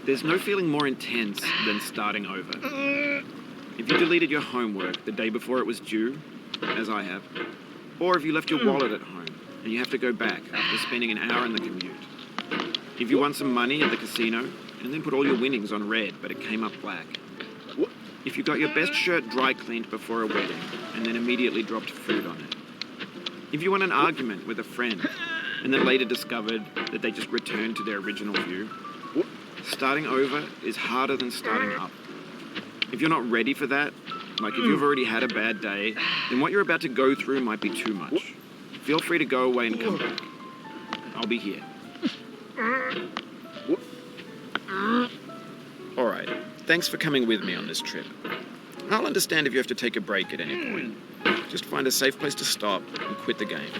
There's no feeling more intense than starting over. If you deleted your homework the day before it was due, as I have, or if you left your wallet at home and you have to go back after spending an hour in the commute. If you won some money at the casino and then put all your winnings on red but it came up black. If you got your best shirt dry cleaned before a wedding and then immediately dropped food on it. If you won an argument with a friend and then later discovered that they just returned to their original view. Starting over is harder than starting up. If you're not ready for that, like if you've already had a bad day, then what you're about to go through might be too much. Feel free to go away and come back. I'll be here. Alright, thanks for coming with me on this trip. I'll understand if you have to take a break at any point. Just find a safe place to stop and quit the game.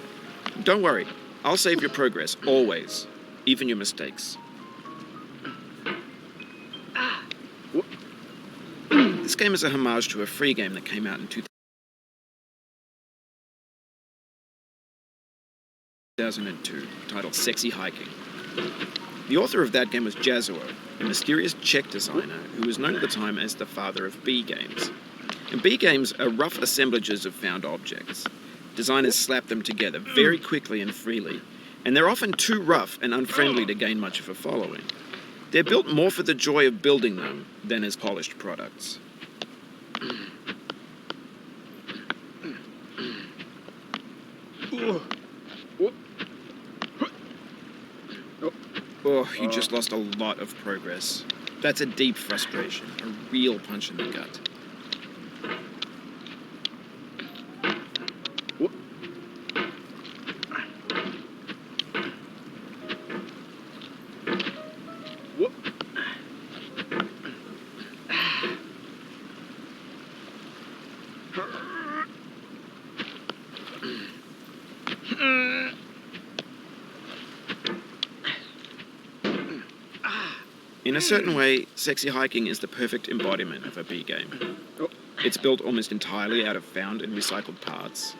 Don't worry, I'll save your progress, always. Even your mistakes. This game is a homage to a free game that came out in 2002, titled Sexy Hiking. The author of that game was Jazuo, a mysterious Czech designer who was known at the time as the father of B games. And B games are rough assemblages of found objects. Designers slap them together very quickly and freely, and they're often too rough and unfriendly to gain much of a following. They're built more for the joy of building them than as polished products. Oh, you just lost a lot of progress. That's a deep frustration, a real punch in the gut. In a certain way, Sexy Hiking is the perfect embodiment of a B game. It's built almost entirely out of found and recycled parts,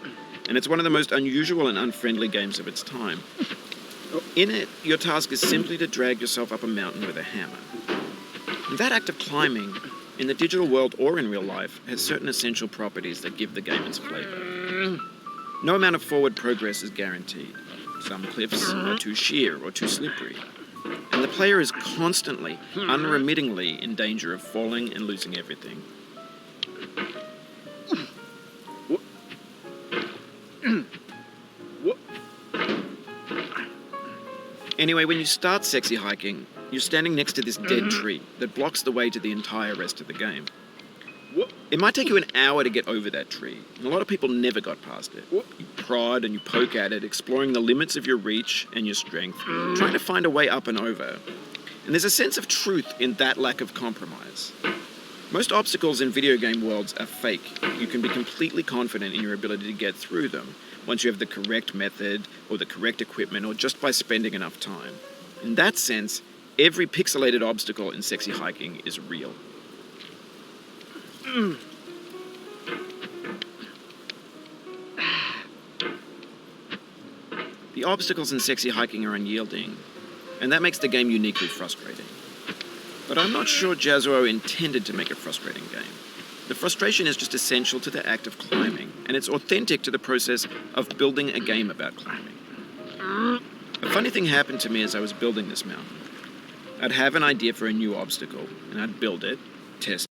and it's one of the most unusual and unfriendly games of its time. In it, your task is simply to drag yourself up a mountain with a hammer. And that act of climbing, in the digital world or in real life, has certain essential properties that give the game its flavor. No amount of forward progress is guaranteed. Some cliffs are too sheer or too slippery. And the player is constantly, unremittingly in danger of falling and losing everything. Anyway, when you start Sexy Hiking, you're standing next to this dead tree that blocks the way to the entire rest of the game. It might take you an hour to get over that tree, and a lot of people never got past it. You prod and you poke at it, exploring the limits of your reach and your strength, trying to find a way up and over. And there's a sense of truth in that lack of compromise. Most obstacles in video game worlds are fake. You can be completely confident in your ability to get through them once you have the correct method or the correct equipment or just by spending enough time. In that sense, every pixelated obstacle in Sexy Hiking is real. The obstacles in Sexy Hiking are unyielding, and that makes the game uniquely frustrating. But I'm not sure Jazuo intended to make a frustrating game. The frustration is just essential to the act of climbing, and it's authentic to the process of building a game about climbing. A funny thing happened to me as I was building this mountain. I'd have an idea for a new obstacle, and I'd build it, test